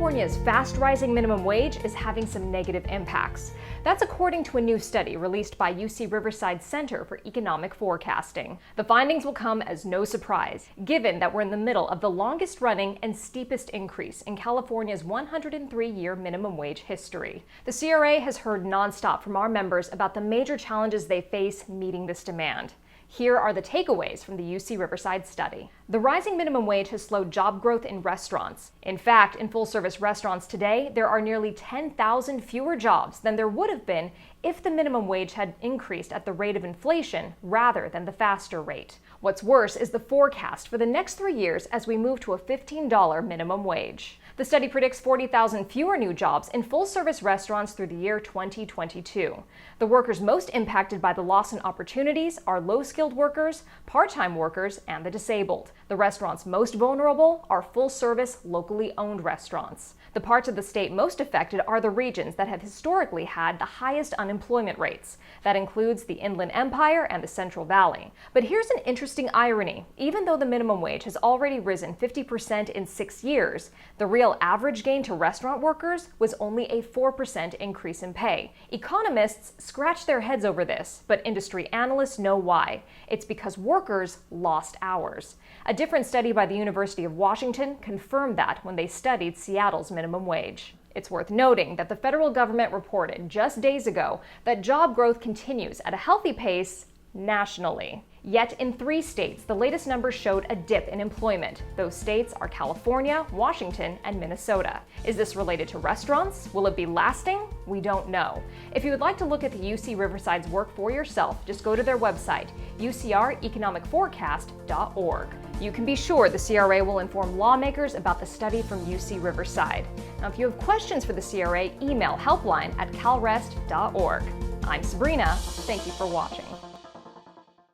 California's fast-rising minimum wage is having some negative impacts. That's according to a new study released by UC Riverside Center for Economic Forecasting. The findings will come as no surprise, given that we're in the middle of the longest-running and steepest increase in California's 103-year minimum wage history. The CRA has heard nonstop from our members about the major challenges they face meeting this demand. Here are the takeaways from the UC Riverside study. The rising minimum wage has slowed job growth in restaurants. In fact, in full-service restaurants today, there are nearly 10,000 fewer jobs than there would have been if the minimum wage had increased at the rate of inflation rather than the faster rate. What's worse is the forecast for the next 3 years as we move to a $15 minimum wage. The study predicts 40,000 fewer new jobs in full-service restaurants through the year 2022. The workers most impacted by the loss in opportunities are low-skilled workers, part-time workers, and the disabled. The restaurants most vulnerable are full-service, locally owned restaurants. The parts of the state most affected are the regions that have historically had the highest unemployment rates. That includes the Inland Empire and the Central Valley. But here's an interesting irony. Even though the minimum wage has already risen 50% in 6 years, the real average gain to restaurant workers was only a 4% increase in pay. Economists scratch their heads over this, but industry analysts know why. It's because workers lost hours. A different study by the University of Washington confirmed that when they studied Seattle's minimum wage. It's worth noting that the federal government reported just days ago that job growth continues at a healthy pace nationally. Yet in 3 states, the latest numbers showed a dip in employment. Those states are California, Washington, and Minnesota. Is this related to restaurants? Will it be lasting? We don't know. If you would like to look at the UC Riverside's work for yourself, just go to their website, ucreconomicforecast.org. You can be sure the CRA will inform lawmakers about the study from UC Riverside. Now, if you have questions for the CRA, email helpline@calrest.org. I'm Sabrina. Thank you for watching.